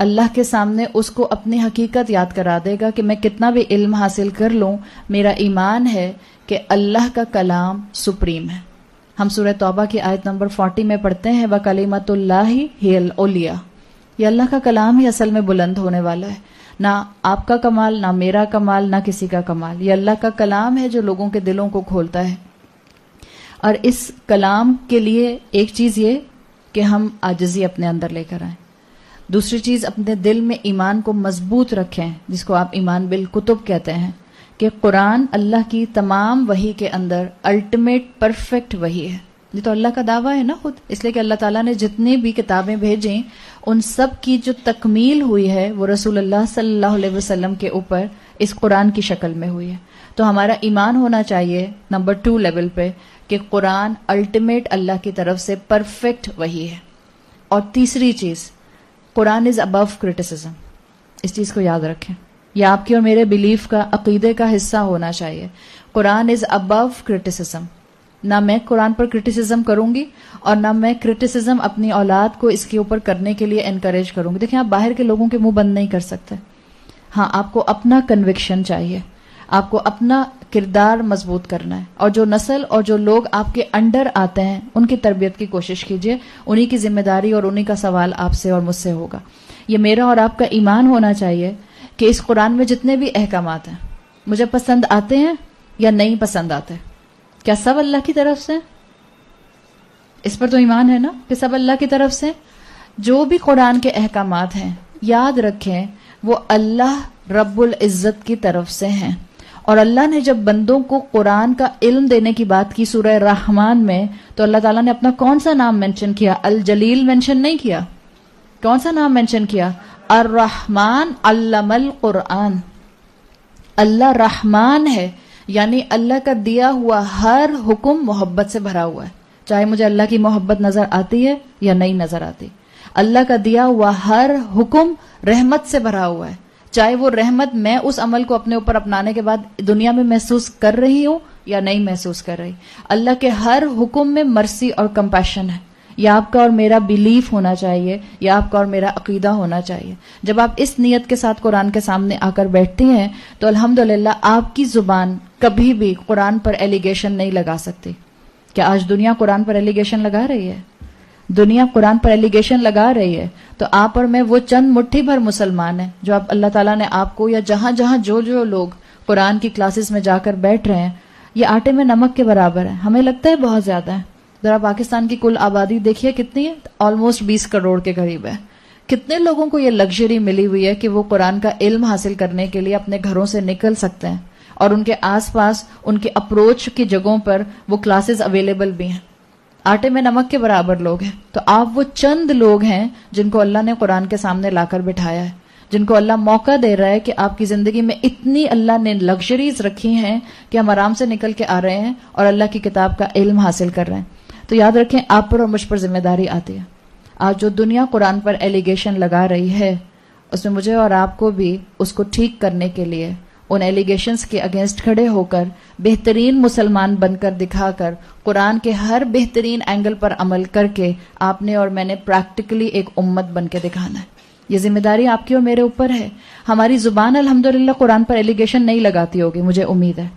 اللہ کے سامنے اس کو اپنی حقیقت یاد کرا دے گا کہ میں کتنا بھی علم حاصل کر لوں، میرا ایمان ہے کہ اللہ کا کلام سپریم ہے. ہم سورہ توبہ کی آیت نمبر 40 میں پڑھتے ہیں وَكَلِمَةُ اللَّهِ هِيَ الْعُلْيَا، یہ اللہ کا کلام ہی اصل میں بلند ہونے والا ہے. نہ آپ کا کمال، نہ میرا کمال، نہ کسی کا کمال. یہ اللہ کا کلام ہے جو لوگوں کے دلوں کو کھولتا ہے. اور اس کلام کے لیے ایک چیز یہ کہ ہم عاجزی اپنے اندر لے کر آئیں. دوسری چیز اپنے دل میں ایمان کو مضبوط رکھیں، جس کو آپ ایمان بالکتب کہتے ہیں، کہ قرآن اللہ کی تمام وحی کے اندر الٹیمیٹ پرفیکٹ وحی ہے. یہ تو اللہ کا دعویٰ ہے نا خود، اس لیے کہ اللہ تعالیٰ نے جتنی بھی کتابیں بھیجیں ان سب کی جو تکمیل ہوئی ہے وہ رسول اللہ صلی اللہ علیہ وسلم کے اوپر اس قرآن کی شکل میں ہوئی ہے. تو ہمارا ایمان ہونا چاہیے نمبر 2 لیول پہ کہ قرآن الٹیمیٹ اللہ کی طرف سے پرفیکٹ وحی ہے. اور تیسری چیز، قرآن از ابو کرٹیسزم. اس چیز کو یاد رکھیں، یہ آپ کی اور میرے بیلیف کا، عقیدے کا حصہ ہونا چاہیے. قرآن از ابو کرٹیسزم. نہ میں قرآن پر کرٹیسزم کروں گی اور نہ میں کرٹیسزم اپنی اولاد کو اس کے اوپر کرنے کے لیے انکریج کروں گی. دیکھیں آپ باہر کے لوگوں کے منہ بند نہیں کر سکتے. ہاں آپ کو اپنا کنوکشن چاہیے، آپ کو اپنا کردار مضبوط کرنا ہے، اور جو نسل اور جو لوگ آپ کے انڈر آتے ہیں ان کی تربیت کی کوشش کیجیے. انہی کی ذمہ داری اور انہی کا سوال آپ سے اور مجھ سے ہوگا. یہ میرا اور آپ کا ایمان ہونا چاہیے کہ اس قرآن میں جتنے بھی احکامات ہیں مجھے پسند آتے ہیں یا نہیں پسند آتے، کیا سب اللہ کی طرف سے؟ اس پر تو ایمان ہے نا کہ سب اللہ کی طرف سے. جو بھی قرآن کے احکامات ہیں یاد رکھیں وہ اللہ رب العزت کی طرف سے ہیں. اور اللہ نے جب بندوں کو قرآن کا علم دینے کی بات کی سورہ رحمان میں، تو اللہ تعالیٰ نے اپنا کون سا نام مینشن کیا؟ الجلیل مینشن نہیں کیا. کون سا نام مینشن کیا؟ الرحمن علم القرآن. اللہ رحمان ہے، یعنی اللہ کا دیا ہوا ہر حکم محبت سے بھرا ہوا ہے، چاہے مجھے اللہ کی محبت نظر آتی ہے یا نہیں نظر آتی. اللہ کا دیا ہوا ہر حکم رحمت سے بھرا ہوا ہے، چاہے وہ رحمت میں اس عمل کو اپنے اوپر اپنانے کے بعد دنیا میں محسوس کر رہی ہوں یا نہیں محسوس کر رہی. اللہ کے ہر حکم میں مرسی اور کمپیشن ہے. یہ آپ کا اور میرا بیلیف ہونا چاہیے، یہ آپ کا اور میرا عقیدہ ہونا چاہیے. جب آپ اس نیت کے ساتھ قرآن کے سامنے آ کر بیٹھتی ہیں تو الحمدللہ آپ کی زبان کبھی بھی قرآن پر ایلیگیشن نہیں لگا سکتی. کیا آج دنیا قرآن پر ایلیگیشن لگا رہی ہے؟ دنیا قرآن پر ایلیگیشن لگا رہی ہے. تو آپ اور میں وہ چند مٹھی بھر مسلمان ہیں جو آپ اللہ تعالیٰ نے آپ کو، یا جہاں جہاں جو لوگ قرآن کی کلاسز میں جا کر بیٹھ رہے ہیں، یہ آٹے میں نمک کے برابر ہے. ہمیں لگتا ہے بہت زیادہ ہے. ذرا پاکستان کی کل آبادی دیکھیے کتنی ہے، آلموسٹ 20 کروڑ کے قریب ہے. کتنے لوگوں کو یہ لگژری ملی ہوئی ہے کہ وہ قرآن کا علم حاصل کرنے کے لیے اپنے گھروں سے نکل سکتے ہیں، اور ان کے آس پاس ان کے اپروچ کی جگہوں پر وہ کلاسز اویلیبل بھی ہیں. آٹے میں نمک کے برابر لوگ ہیں. تو آپ وہ چند لوگ ہیں جن کو اللہ نے قرآن کے سامنے لا کر بٹھایا ہے، جن کو اللہ موقع دے رہا ہے کہ آپ کی زندگی میں اتنی اللہ نے لگژریز رکھی ہیں کہ ہم آرام سے نکل کے آ رہے ہیں اور اللہ کی کتاب کا علم حاصل کر رہے ہیں. تو یاد رکھیں آپ پر اور مجھ پر ذمہ داری آتی ہے. آج جو دنیا قرآن پر ایلیگیشن لگا رہی ہے اس میں مجھے اور آپ کو بھی اس کو ٹھیک کرنے کے لیے ان ایلیگیشنز کے اگینسٹ کھڑے ہو کر بہترین مسلمان بن کر دکھا کر قرآن کے ہر بہترین اینگل پر عمل کر کے آپ نے اور میں نے پریکٹیکلی ایک امت بن کے دکھانا ہے. یہ ذمہ داری آپ کی اور میرے اوپر ہے. ہماری زبان الحمدللہ قرآن پر ایلیگیشن نہیں لگاتی ہوگی، مجھے امید ہے.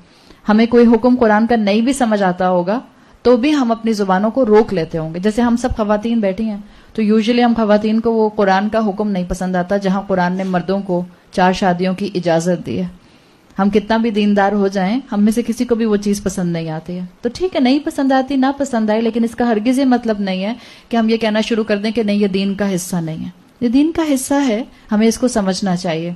ہمیں کوئی حکم قرآن کا نہیں بھی سمجھ آتا ہوگا تو بھی ہم اپنی زبانوں کو روک لیتے ہوں گے. جیسے ہم سب خواتین بیٹھی ہیں تو یوزلی ہم خواتین کو وہ قرآن کا حکم نہیں پسند آتا جہاں قرآن نے مردوں کو 4 شادیوں کی اجازت دی ہے. ہم کتنا بھی دیندار ہو جائیں، ہم میں سے کسی کو بھی وہ چیز پسند نہیں آتی ہے. تو ٹھیک ہے، نہیں پسند آتی، نہ پسند آئی، لیکن اس کا ہرگز یہ مطلب نہیں ہے کہ ہم یہ کہنا شروع کر دیں کہ نہیں یہ دین کا حصہ نہیں ہے. یہ دین کا حصہ ہے، ہمیں اس کو سمجھنا چاہیے.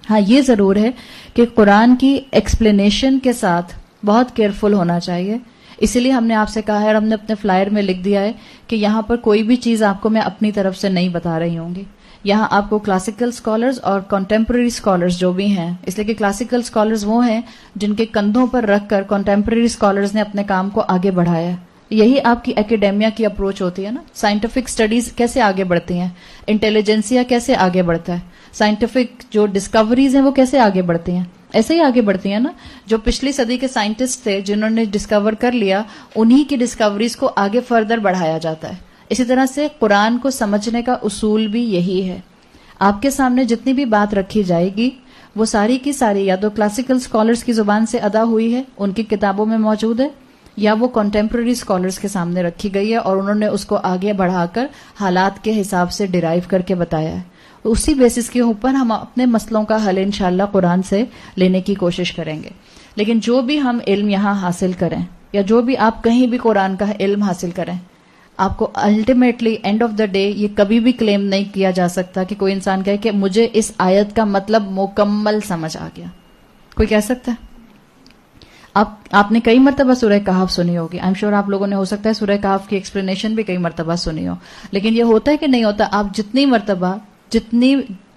ہاں یہ ضرور ہے کہ قرآن کی ایکسپلینیشن کے ساتھ بہت کیئرفل ہونا چاہیے. اسی لیے ہم نے آپ سے کہا ہے اور ہم نے اپنے فلائر میں لکھ دیا ہے کہ یہاں پر کوئی بھی چیز آپ کو میں اپنی طرف سے نہیں بتا رہی ہوں گی. یہاں آپ کو کلاسیکل اسکالرز اور کنٹمپرری اسکالرز جو بھی ہیں، اس لیے کہ کلاسیکل اسکالرز وہ ہیں جن کے کندھوں پر رکھ کر کنٹمپرری اسکالرز نے اپنے کام کو آگے بڑھایا ہے. یہی آپ کی ایکیڈیمیا کی اپروچ ہوتی ہے نا. سائنٹیفک اسٹڈیز کیسے آگے بڑھتی ہیں، انٹیلیجنسیا کیسے آگے بڑھتا ہے، سائنٹیفک جو ڈسکوریز ہیں وہ کیسے آگے بڑھتی ہیں، ایسے ہی آگے بڑھتی ہیں نا. جو پچھلی صدی کے سائنٹسٹ تھے جنہوں نے ڈسکور کر لیا، انہی کی ڈسکوریز کو آگے فردر بڑھایا جاتا ہے. اسی طرح سے قرآن کو سمجھنے کا اصول بھی یہی ہے. آپ کے سامنے جتنی بھی بات رکھی جائے گی وہ ساری کی ساری یا تو کلاسیکل اسکالرس کی زبان سے ادا ہوئی ہے، ان کی کتابوں میں موجود ہے، یا وہ کنٹمپرری اسکالرس کے سامنے رکھی گئی ہے اور انہوں نے اس کو آگے بڑھا کر حالات کے حساب سے ڈرائیو کر کے بتایا ہے. اسی بیسس کے اوپر ہم اپنے مسئلوں کا حل انشاءاللہ قرآن سے لینے کی کوشش کریں گے. لیکن جو بھی ہم علم یہاں حاصل کریں یا جو بھی آپ کہیں بھی قرآن کا علم حاصل کریں، آپ کو ultimately and of the day یہ کبھی بھی کلیم نہیں کیا جا سکتا کہ کوئی انسان کہے کہ مجھے اس آیت کا مطلب مکمل سمجھ آ گیا. کوئی کہہ سکتا ہے؟ آپ نے کئی مرتبہ سورہ کہف سنی ہوگی. آئی ایم شیور آپ لوگوں نے ہو سکتا ہے سورہ کہف کی ایکسپلینیشن بھی کئی مرتبہ سنی ہو. لیکن یہ ہوتا ہے کہ نہیں ہوتا؟ آپ جتنی مرتبہ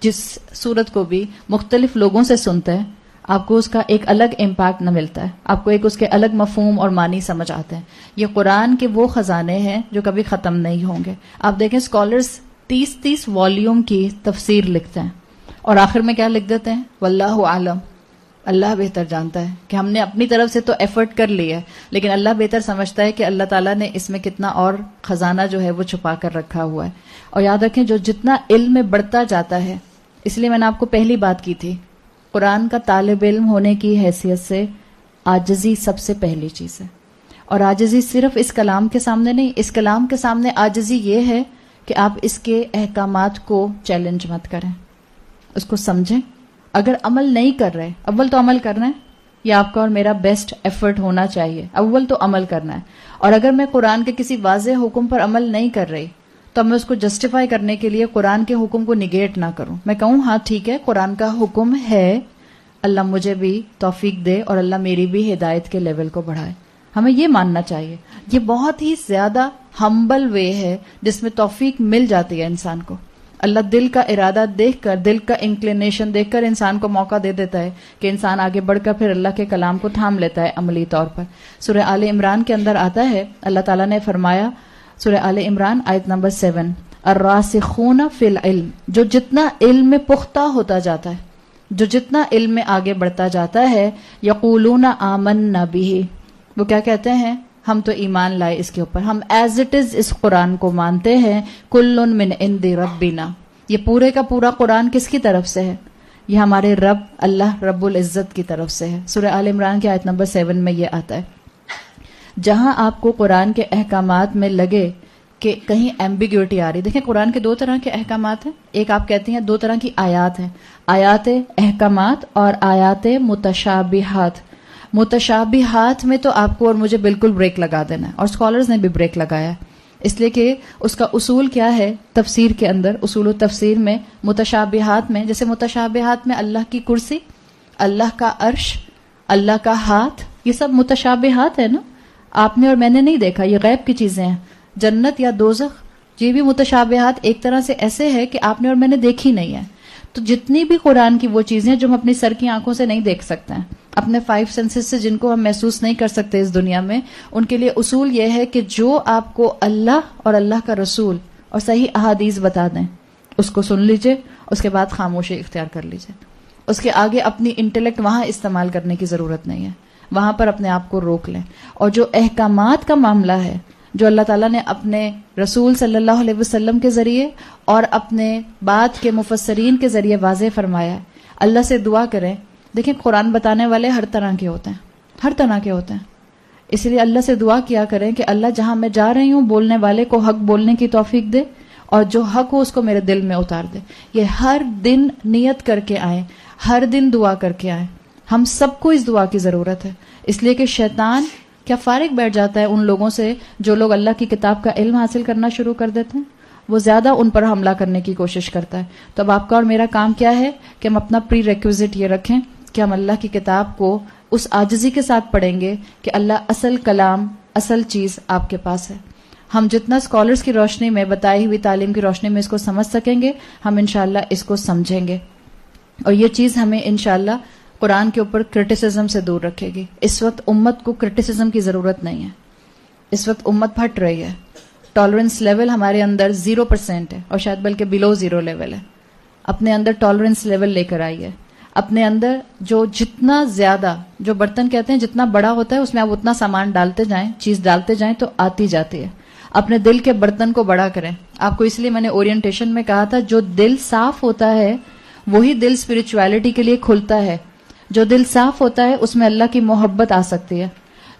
جس سورت کو بھی مختلف لوگوں سے سنتے ہیں، آپ کو اس کا ایک الگ امپیکٹ نہ ملتا ہے، آپ کو ایک اس کے الگ مفہوم اور معنی سمجھ آتے ہیں. یہ قرآن کے وہ خزانے ہیں جو کبھی ختم نہیں ہوں گے. آپ دیکھیں اسکالرس 30 والیوم کی تفسیر لکھتے ہیں اور آخر میں کیا لکھ دیتے ہیں؟ واللہ عالم، اللہ بہتر جانتا ہے. کہ ہم نے اپنی طرف سے تو ایفرٹ کر لی ہے، لیکن اللہ بہتر سمجھتا ہے کہ اللہ تعالیٰ نے اس میں کتنا اور خزانہ جو ہے وہ چھپا کر رکھا ہوا ہے. اور یاد رکھیں جو جتنا علم میں بڑھتا جاتا ہے، اس لیے میں نے آپ کو پہلی بات کی تھی، قرآن کا طالب علم ہونے کی حیثیت سے عاجزی سب سے پہلی چیز ہے. اور عاجزی صرف اس کلام کے سامنے نہیں، اس کلام کے سامنے عاجزی یہ ہے کہ آپ اس کے احکامات کو چیلنج مت کریں، اس کو سمجھیں. اگر عمل نہیں کر رہے، اول تو عمل کرنا ہے، یہ آپ کا اور میرا بیسٹ ایفرٹ ہونا چاہیے. اول تو عمل کرنا ہے. اور اگر میں قرآن کے کسی واضح حکم پر عمل نہیں کر رہی تو میں اس کو جسٹیفائی کرنے کے لیے قرآن کے حکم کو نگیٹ نہ کروں. میں کہوں ہاں ٹھیک ہے قرآن کا حکم ہے، اللہ مجھے بھی توفیق دے اور اللہ میری بھی ہدایت کے لیول کو بڑھائے. ہمیں یہ ماننا چاہیے. یہ بہت ہی زیادہ ہمبل وے ہے جس میں توفیق مل جاتی ہے انسان کو. اللہ دل کا ارادہ دیکھ کر، دل کا انکلینیشن دیکھ کر انسان کو موقع دے دیتا ہے کہ انسان آگے بڑھ کر پھر اللہ کے کلام کو تھام لیتا ہے عملی طور پر. سورہ آل عمران کے اندر آتا ہے، اللہ تعالیٰ نے فرمایا، سورہ آل عمران آیت نمبر 7، الراسخون فی العلم، جو جتنا علم میں پختہ ہوتا جاتا ہے، جو جتنا علم میں آگے بڑھتا جاتا ہے، یقولون آمنا بہ، وہ کیا کہتے ہیں؟ ہم تو ایمان لائے اس کے اوپر، ہم ایز اٹ از اس قرآن کو مانتے ہیں. کل من عند ربنا، یہ پورے کا پورا قرآن کس کی طرف سے ہے؟ یہ ہمارے رب اللہ رب العزت کی طرف سے ہے. سورہ آل عمران کی آیت نمبر 7 میں یہ آتا ہے. جہاں آپ کو قرآن کے احکامات میں لگے کہ کہیں ایمبیگوٹی آ رہی، دیکھیں قرآن کے 2 طرح کے احکامات ہیں. ایک آپ کہتی ہیں 2 طرح کی آیات ہیں، آیات احکامات اور آیات متشابہات. متشابہات میں تو آپ کو اور مجھے بالکل بریک لگا دینا ہے، اور اسکالرز نے بھی بریک لگایا ہے، اس لیے کہ اس کا اصول کیا ہے تفسیر کے اندر، اصول و تفسیر میں متشابہات میں، جیسے متشابہات میں اللہ کی کرسی، اللہ کا عرش، اللہ کا ہاتھ، یہ سب متشابہات ہے نا. آپ نے اور میں نے نہیں دیکھا، یہ غیب کی چیزیں ہیں. جنت یا دوزخ، یہ بھی متشابہات ایک طرح سے ایسے ہے کہ آپ نے اور میں نے دیکھی نہیں ہے. تو جتنی بھی قرآن کی وہ چیزیں جو ہم اپنی سر کی آنکھوں سے نہیں دیکھ سکتے ہیں، اپنے 5 سینسز سے جن کو ہم محسوس نہیں کر سکتے اس دنیا میں، ان کے لیے اصول یہ ہے کہ جو آپ کو اللہ اور اللہ کا رسول اور صحیح احادیث بتا دیں اس کو سن لیجئے، اس کے بعد خاموشی اختیار کر لیجئے. اس کے آگے اپنی انٹیلیکٹ وہاں استعمال کرنے کی ضرورت نہیں ہے، وہاں پر اپنے آپ کو روک لیں. اور جو احکامات کا معاملہ ہے، جو اللہ تعالیٰ نے اپنے رسول صلی اللہ علیہ وسلم کے ذریعے اور اپنے بعد کے مفسرین کے ذریعے واضح فرمایا ہے، اللہ سے دعا کریں. دیکھیں قرآن بتانے والے ہر طرح کے ہوتے ہیں، ہر طرح کے ہوتے ہیں، اس لیے اللہ سے دعا کیا کریں کہ اللہ جہاں میں جا رہی ہوں بولنے والے کو حق بولنے کی توفیق دے، اور جو حق ہو اس کو میرے دل میں اتار دے. یہ ہر دن نیت کر کے آئیں، ہر دن دعا کر کے آئیں. ہم سب کو اس دعا کی ضرورت ہے، اس لیے کہ شیطان کیا فارغ بیٹھ جاتا ہے ان لوگوں سے جو لوگ اللہ کی کتاب کا علم حاصل کرنا شروع کر دیتے ہیں، وہ زیادہ ان پر حملہ کرنے کی کوشش کرتا ہے. تو اب آپ کا اور میرا کام کیا ہے کہ ہم اپنا پری ریکویزٹ یہ رکھیں کہ ہم اللہ کی کتاب کو اس عاجزی کے ساتھ پڑھیں گے کہ اللہ اصل کلام، اصل چیز آپ کے پاس ہے. ہم جتنا اسکالرز کی روشنی میں، بتائی ہوئی تعلیم کی روشنی میں اس کو سمجھ سکیں گے، ہم انشاءاللہ اس کو سمجھیں گے، اور یہ چیز ہمیں انشاءاللہ قرآن کے اوپر کرٹیسزم سے دور رکھے گی. اس وقت امت کو کرٹیسزم کی ضرورت نہیں ہے، اس وقت امت پھٹ رہی ہے. ٹالرنس لیول ہمارے اندر 0% ہے، اور شاید بلکہ بلو 0 لیول ہے. اپنے اندر ٹالرنس لیول لے کر آئیے. اپنے اندر جو جتنا زیادہ، جو برتن کہتے ہیں جتنا بڑا ہوتا ہے اس میں آپ اتنا سامان ڈالتے جائیں، چیز ڈالتے جائیں تو آتی جاتی ہے. اپنے دل کے برتن کو بڑا کریں. آپ کو اس لیے میں نے اورینٹیشن میں کہا تھا جو دل صاف ہوتا ہے وہی دل اسپرچویلٹی کے لیے کھلتا ہے. جو دل صاف ہوتا ہے اس میں اللہ کی محبت آ سکتی ہے.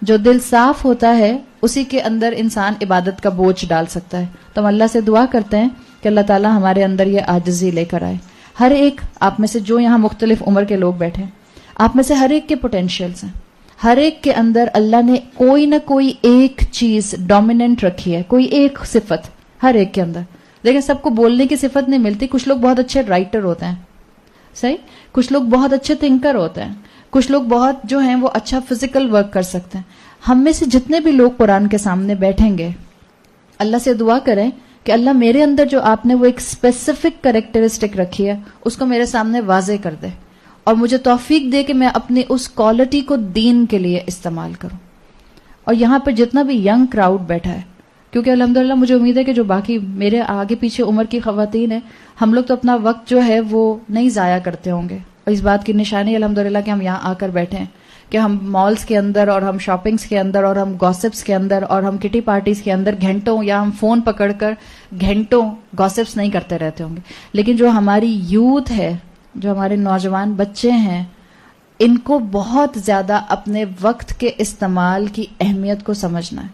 جو دل صاف ہوتا ہے اسی کے اندر انسان عبادت کا بوجھ ڈال سکتا ہے. تو ہم اللہ سے دعا کرتے ہیں کہ اللہ تعالیٰ ہمارے اندر یہ عاجزی لے کر آئے. ہر ایک آپ میں سے جو یہاں مختلف عمر کے لوگ بیٹھے ہیں, آپ میں سے ہر ایک کے پوٹینشیلز ہیں. ہر ایک کے اندر اللہ نے کوئی نہ کوئی ایک چیز ڈومیننٹ رکھی ہے, کوئی ایک صفت ہر ایک کے اندر. دیکھیں سب کو بولنے کی صفت نہیں ملتی. کچھ لوگ بہت اچھے رائٹر ہوتے ہیں, صحیح, کچھ لوگ بہت اچھے تھنکر ہوتے ہیں, کچھ لوگ بہت جو ہیں وہ اچھا فزیکل ورک کر سکتے ہیں. ہم میں سے جتنے بھی لوگ قرآن کے سامنے بیٹھیں گے اللہ سے دعا کریں کہ اللہ میرے اندر جو آپ نے وہ ایک اسپیسیفک کریکٹرسٹک رکھی ہے اس کو میرے سامنے واضح کر دے, اور مجھے توفیق دے کہ میں اپنی اس کوالٹی کو دین کے لیے استعمال کروں. اور یہاں پر جتنا بھی ینگ کراؤڈ بیٹھا ہے, کیونکہ الحمدللہ مجھے امید ہے کہ جو باقی میرے آگے پیچھے عمر کی خواتین ہیں, ہم لوگ تو اپنا وقت جو ہے وہ نہیں ضائع کرتے ہوں گے. اور اس بات کی نشانی الحمدللہ کہ ہم یہاں آ کر بیٹھے ہیں, کہ ہم مالز کے اندر اور ہم شاپنگز کے اندر اور ہم گاسپس کے اندر اور ہم کٹی پارٹیز کے اندر گھنٹوں, یا ہم فون پکڑ کر گھنٹوں گاسپس نہیں کرتے رہتے ہوں گے. لیکن جو ہماری یوتھ ہے, جو ہمارے نوجوان بچے ہیں, ان کو بہت زیادہ اپنے وقت کے استعمال کی اہمیت کو سمجھنا ہے.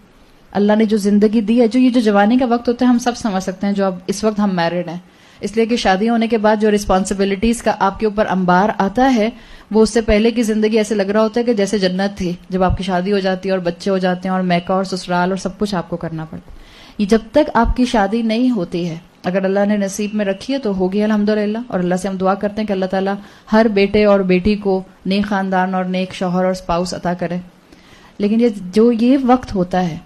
اللہ نے جو زندگی دی ہے, جو جوانی کا وقت ہوتا ہے ہم سب سمجھ سکتے ہیں. جو اب اس وقت ہم میرڈ ہیں, اس لیے کہ شادی ہونے کے بعد جو رسپانسبلٹیز کا آپ کے اوپر انبار آتا ہے وہ اس سے پہلے کی زندگی ایسے لگ رہا ہوتا ہے کہ جیسے جنت تھی. جب آپ کی شادی ہو جاتی ہے اور بچے ہو جاتے ہیں اور میکا اور سسرال اور سب کچھ آپ کو کرنا پڑتا ہے. یہ جب تک آپ کی شادی نہیں ہوتی ہے, اگر اللہ نے نصیب میں رکھی ہے تو ہوگی الحمدللہ. اور اللہ سے ہم دعا کرتے ہیں کہ اللہ تعالیٰ ہر بیٹے اور بیٹی کو نیک خاندان اور نیک شوہر اور اسپاؤس عطا کرے. لیکن یہ وقت ہوتا ہے,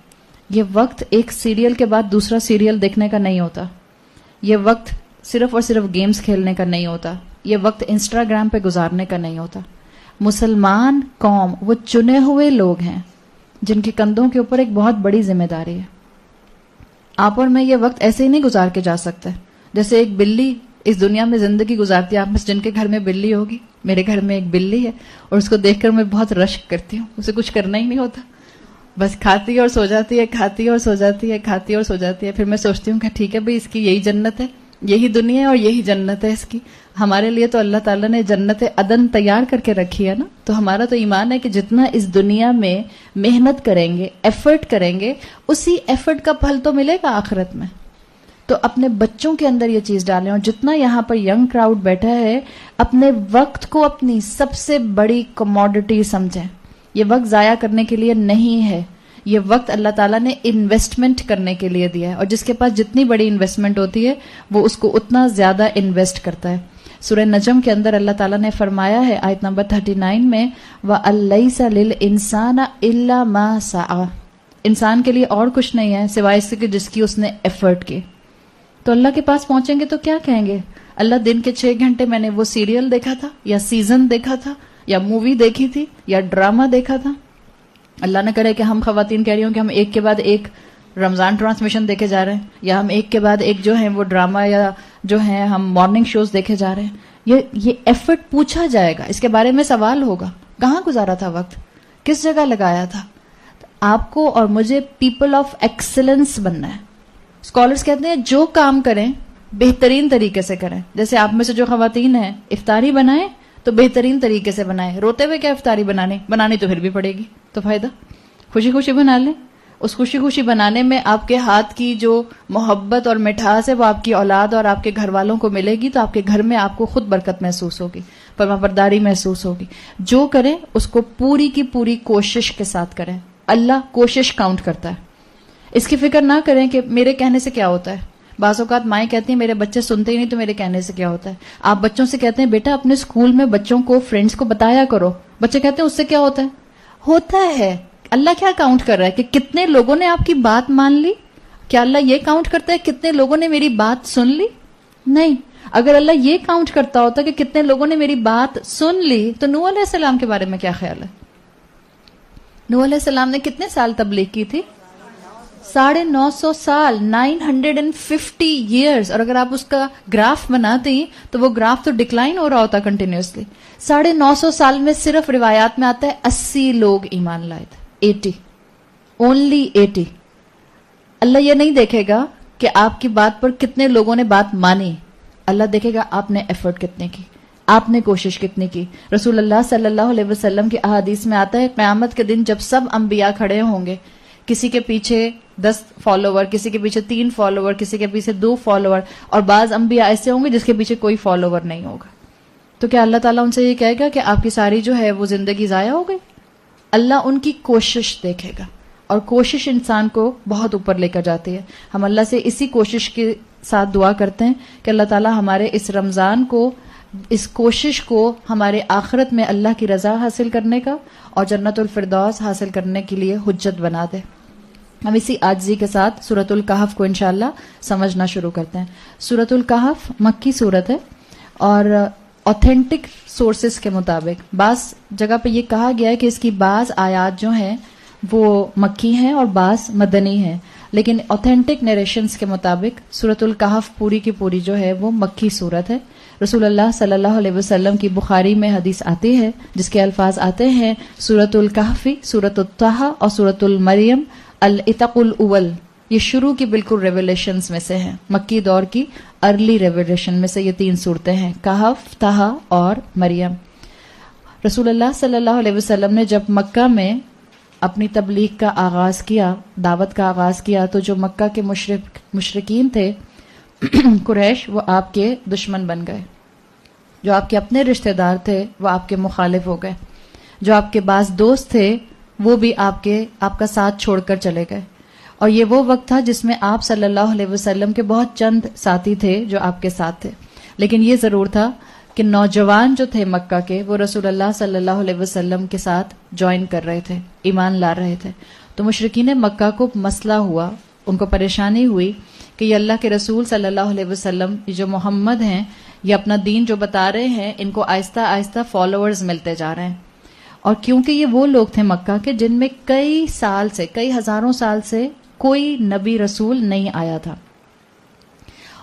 یہ وقت ایک سیریل کے بعد دوسرا سیریل دیکھنے کا نہیں ہوتا. یہ وقت صرف اور صرف گیمز کھیلنے کا نہیں ہوتا. یہ وقت انسٹاگرام پہ گزارنے کا نہیں ہوتا. مسلمان قوم وہ چنے ہوئے لوگ ہیں جن کے کندھوں کے اوپر ایک بہت بڑی ذمہ داری ہے. آپ اور میں یہ وقت ایسے ہی نہیں گزار کے جا سکتے. جیسے ایک بلی اس دنیا میں زندگی گزارتی ہے, آپ میں جن کے گھر میں بلی ہوگی, میرے گھر میں ایک بلی ہے, اور اس کو دیکھ کر میں بہت رشک کرتی ہوں. اسے کچھ کرنا ہی نہیں ہوتا, بس کھاتی ہے اور سو جاتی ہے, کھاتی ہے اور سو جاتی ہے, کھاتی ہے اور سو جاتی ہے. پھر میں سوچتی ہوں کہ ٹھیک ہے بھائی, اس کی یہی جنت ہے, یہی دنیا ہے اور یہی جنت ہے اس کی. ہمارے لیے تو اللہ تعالیٰ نے جنت عدن تیار کر کے رکھی ہے نا. تو ہمارا تو ایمان ہے کہ جتنا اس دنیا میں محنت کریں گے, ایفرٹ کریں گے, اسی ایفرٹ کا پھل تو ملے گا آخرت میں. تو اپنے بچوں کے اندر یہ چیز ڈالیں. اور جتنا یہاں پر ینگ کراؤڈ بیٹھا ہے, اپنے وقت کو اپنی سب سے بڑی کموڈٹی سمجھیں. یہ وقت ضائع کرنے کے لیے نہیں ہے, یہ وقت اللہ تعالیٰ نے انویسٹمنٹ کرنے کے لیے دیا ہے. اور جس کے پاس جتنی بڑی انویسٹمنٹ ہوتی ہے وہ اس کو اتنا زیادہ انویسٹ کرتا ہے. سورہ نجم کے اندر اللہ تعالیٰ نے فرمایا ہے آیت نمبر 39 میں, وَأَلَّيْسَ لِلْإِنسَانَ إِلَّا مَا سَعَى, انسان کے لیے اور کچھ نہیں ہے سوائے اس کے جس کی اس نے ایفرٹ کی. تو اللہ کے پاس پہنچیں گے تو کیا کہیں گے, اللہ دن کے 6 گھنٹے میں نے وہ سیریل دیکھا تھا, یا سیزن دیکھا تھا, یا مووی دیکھی تھی, یا ڈرامہ دیکھا تھا. اللہ نہ کرے کہ ہم خواتین کہہ رہی ہوں کہ ہم ایک کے بعد ایک رمضان ٹرانسمیشن دیکھے جا رہے ہیں, یا ہم ایک کے بعد ایک جو ہیں وہ ڈرامہ یا جو ہیں ہم مارننگ شوز دیکھے جا رہے ہیں. یہ ایفرٹ پوچھا جائے گا, اس کے بارے میں سوال ہوگا, کہاں گزارا تھا وقت, کس جگہ لگایا تھا. آپ کو اور مجھے پیپل آف ایکسلنس بننا ہے. اسکالرس کہتے ہیں جو کام کریں بہترین طریقے سے کریں. جیسے آپ میں سے جو خواتین ہیں افطاری بنائیں تو بہترین طریقے سے بنائیں. روتے ہوئے کیا افطاری بنانی تو پھر بھی پڑے گی, تو فائدہ, خوشی خوشی بنا لیں. اس خوشی خوشی بنانے میں آپ کے ہاتھ کی جو محبت اور مٹھاس ہے وہ آپ کی اولاد اور آپ کے گھر والوں کو ملے گی, تو آپ کے گھر میں آپ کو خود برکت محسوس ہوگی, فرمانبرداری محسوس ہوگی. جو کریں اس کو پوری کی پوری کوشش کے ساتھ کریں. اللہ کوشش کاؤنٹ کرتا ہے. اس کی فکر نہ کریں کہ میرے کہنے سے کیا ہوتا ہے. بعض اوقات مائیں کہتی ہیں میرے بچے سنتے ہی نہیں تو میرے کہنے سے کیا ہوتا ہے. آپ بچوں سے کہتے ہیں بیٹا اپنے اسکول میں بچوں کو فرینڈس کو بتایا کرو, بچے کہتے ہیں اس سے کیا ہوتا ہے. ہوتا ہے. اللہ کیا کاؤنٹ کر رہا ہے کہ کتنے لوگوں نے آپ کی بات مان لی. کیا اللہ یہ کاؤنٹ کرتا ہے کتنے لوگوں نے میری بات سن لی؟ نہیں. اگر اللہ یہ کاؤنٹ کرتا ہوتا کہ کتنے لوگوں نے میری بات سن لی تو نوح علیہ السلام کے بارے میں کیا خیال ہے. نوح علیہ السلام نے کتنے سال تبلیغ کی تھی؟ 950 سال, 950 years. اور اگر آپ اس کا گراف بناتے ہیں تو وہ گراف تو ڈکلائن ہو رہا ہوتا کنٹینیوسلی. 950 سال میں صرف روایات میں آتا ہے 80 لوگ ایمان لائے تھے. 80, only 80. اللہ یہ نہیں دیکھے گا کہ آپ کی بات پر کتنے لوگوں نے بات مانی، اللہ دیکھے گا آپ نے ایفرٹ کتنے کی، آپ نے کوشش کتنی کی. رسول اللہ صلی اللہ علیہ وسلم کی احادیث میں آتا ہے قیامت کے دن جب سب انبیاء کھڑے ہوں گے، کسی کے پیچھے 10 فالوور، کسی کے پیچھے 3 فالوور، کسی کے پیچھے 2 فالوور، اور بعض انبیاء ایسے ہوں گے جس کے پیچھے کوئی فالوور نہیں ہوگا. تو کیا اللہ تعالیٰ ان سے یہ کہے گا کہ آپ کی ساری جو ہے وہ زندگی ضائع ہو گئی؟ اللہ ان کی کوشش دیکھے گا، اور کوشش انسان کو بہت اوپر لے کر جاتی ہے. ہم اللہ سے اسی کوشش کے ساتھ دعا کرتے ہیں کہ اللہ تعالیٰ ہمارے اس رمضان کو، اس کوشش کو ہمارے آخرت میں اللہ کی رضا حاصل کرنے کا اور جنت الفردوس حاصل کرنے کے لیے حجت بنا دے. ہم اسی عاجزی کے ساتھ سورۃ الکہف کو انشاءاللہ سمجھنا شروع کرتے ہیں. سورۃ الکہف مکی سورت ہے، اور اوتھینٹک سورسز کے مطابق بعض جگہ پہ یہ کہا گیا ہے کہ اس کی بعض آیات جو ہیں وہ مکی ہیں اور بعض مدنی ہیں، لیکن اوتھینٹک نیریشنز کے مطابق سورۃ الکہف پوری کی پوری جو ہے وہ مکی سورت ہے. رسول اللہ صلی اللہ علیہ وسلم کی بخاری میں حدیث آتی ہے جس کے الفاظ آتے ہیں سورۃ الکہف، سورۃ الطٰہٰ اور سورۃ المریم العتق الاول. یہ شروع کی بالکل ریولیشنز میں سے ہیں، مکی دور کی ارلی ریولیشن میں سے یہ 3 صورتیں ہیں، کہف، طٰہٰ اور مریم. رسول اللہ صلی اللہ علیہ وسلم نے جب مکہ میں اپنی تبلیغ کا آغاز کیا، دعوت کا آغاز کیا، تو جو مکہ کے مشرکین تھے قریش، وہ آپ کے دشمن بن گئے. جو آپ کے اپنے رشتہ دار تھے وہ آپ کے مخالف ہو گئے. جو آپ کے بعض دوست تھے وہ بھی آپ کا ساتھ چھوڑ کر چلے گئے. اور یہ وہ وقت تھا جس میں آپ صلی اللہ علیہ وسلم کے بہت چند ساتھی تھے جو آپ کے ساتھ تھے، لیکن یہ ضرور تھا کہ نوجوان جو تھے مکہ کے وہ رسول اللہ صلی اللہ علیہ وسلم کے ساتھ جوائن کر رہے تھے، ایمان لا رہے تھے. تو مشرکین مکہ کو مسئلہ ہوا، ان کو پریشانی ہوئی کہ یہ اللہ کے رسول صلی اللہ علیہ وسلم، یہ جو محمد ہیں، یہ اپنا دین جو بتا رہے ہیں، ان کو آہستہ آہستہ فالوورز ملتے جا رہے ہیں. اور کیونکہ یہ وہ لوگ تھے مکہ کے جن میں کئی ہزاروں سال سے کوئی نبی رسول نہیں آیا تھا،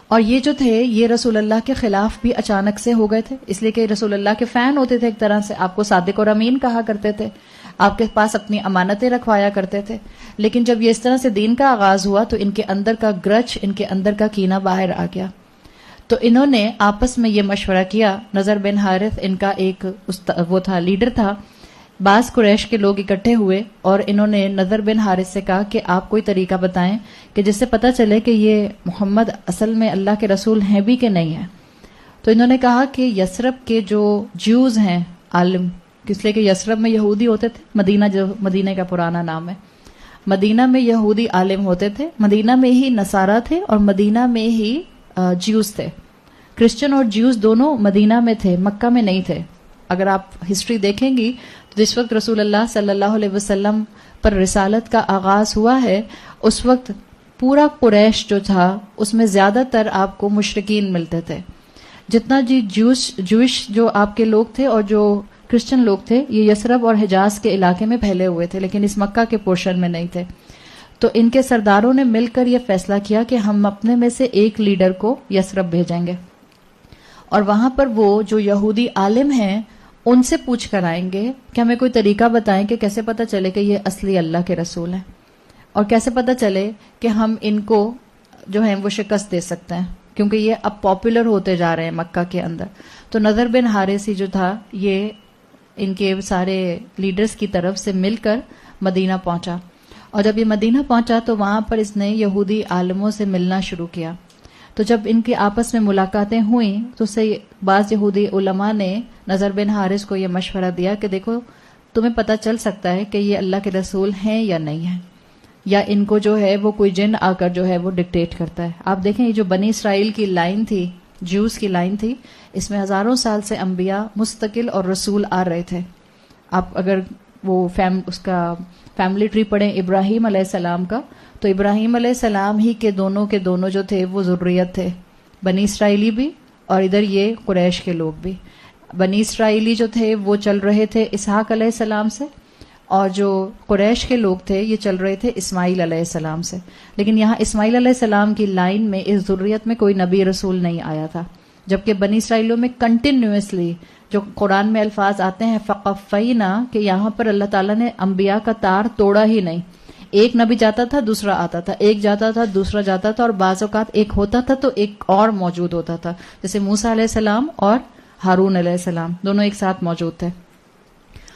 اور یہ جو تھے یہ رسول اللہ کے خلاف بھی اچانک سے ہو گئے تھے، اس لیے کہ رسول اللہ کے فین ہوتے تھے، ایک طرح سے آپ کو صادق اور امین کہا کرتے تھے، آپ کے پاس اپنی امانتیں رکھوایا کرتے تھے. لیکن جب یہ اس طرح سے دین کا آغاز ہوا تو ان کے اندر کا گرج، ان کے اندر کا کینہ باہر آ گیا. تو انہوں نے آپس میں یہ مشورہ کیا. نضر بن حارث ان کا ایک وہ تھا، لیڈر تھا. بعض قریش کے لوگ اکٹھے ہوئے اور انہوں نے نضر بن حارث سے کہا کہ آپ کوئی طریقہ بتائیں کہ جس سے پتہ چلے کہ یہ محمد اصل میں اللہ کے رسول ہیں بھی کہ نہیں ہیں. تو انہوں نے کہا کہ یثرب کے جو جیوز ہیں عالم، اس لیے کہ یثرب میں یہودی ہوتے تھے، مدینہ جو مدینہ کا پرانا نام ہے، مدینہ میں یہودی عالم ہوتے تھے، مدینہ میں ہی نصارہ تھے اور مدینہ میں ہی جیوز تھے. کرسچن اور جیوز دونوں مدینہ میں تھے، مکہ میں نہیں تھے. اگر آپ ہسٹری دیکھیں گی تو جس وقت رسول اللہ صلی اللہ علیہ وسلم پر رسالت کا آغاز ہوا ہے اس وقت پورا قریش جو تھا اس میں زیادہ تر آپ کو مشرکین ملتے تھے. جتنا جوش جو آپ کے لوگ تھے اور جو کرسچن لوگ تھے یہ یثرب اور حجاز کے علاقے میں پھیلے ہوئے تھے، لیکن اس مکہ کے پورشن میں نہیں تھے. تو ان کے سرداروں نے مل کر یہ فیصلہ کیا کہ ہم اپنے میں سے ایک لیڈر کو یثرب بھیجیں گے اور وہاں پر وہ جو یہودی عالم ہیں ان سے پوچھ کر آئیں گے کہ ہمیں کوئی طریقہ بتائیں کہ کیسے پتہ چلے کہ یہ اصلی اللہ کے رسول ہیں، اور کیسے پتہ چلے کہ ہم ان کو جو ہیں وہ شکست دے سکتے ہیں، کیونکہ یہ اب پاپولر ہوتے جا رہے ہیں مکہ کے اندر. تو نضر بن حارث جو تھا یہ ان کے سارے لیڈرز کی طرف سے مل کر مدینہ پہنچا، اور جب یہ مدینہ پہنچا تو وہاں پر اس نے یہودی عالموں سے ملنا شروع کیا. تو جب ان کے آپس میں ملاقاتیں ہوئیں تو اسے بعض یہودی علماء نے نضر بن حارث کو یہ مشورہ دیا کہ دیکھو تمہیں پتہ چل سکتا ہے کہ یہ اللہ کے رسول ہیں یا نہیں ہیں، یا ان کو جو ہے وہ کوئی جن آ کر جو ہے وہ ڈکٹیٹ کرتا ہے. آپ دیکھیں یہ جو بنی اسرائیل کی لائن تھی، جیوز کی لائن تھی، اس میں ہزاروں سال سے انبیاء مستقل اور رسول آ رہے تھے. آپ اگر وہ اس کا فیملی ٹری پڑھیں ابراہیم علیہ السلام کا، تو ابراہیم علیہ السلام ہی کے دونوں جو تھے وہ ذریت تھے، بنی اسرائیلی بھی اور ادھر یہ قریش کے لوگ بھی. بنی اسرائیلی جو تھے وہ چل رہے تھے اسحاق علیہ السلام سے، اور جو قریش کے لوگ تھے یہ چل رہے تھے اسماعیل علیہ السلام سے. لیکن یہاں اسماعیل علیہ السلام کی لائن میں اس ذریت میں کوئی نبی رسول نہیں آیا تھا، جبکہ بنی اسرائیلوں میں کنٹینیوسلی جو قرآن میں الفاظ آتے ہیں فقفینا، کہ یہاں پر اللہ تعالیٰ نے انبیاء کا تار توڑا ہی نہیں، ایک نبی جاتا تھا دوسرا آتا تھا، ایک جاتا تھا دوسرا جاتا تھا، اور بعض اوقات ایک ہوتا تھا تو ایک اور موجود ہوتا تھا، جیسے موسیٰ علیہ السلام اور ہارون علیہ السلام دونوں ایک ساتھ موجود تھے.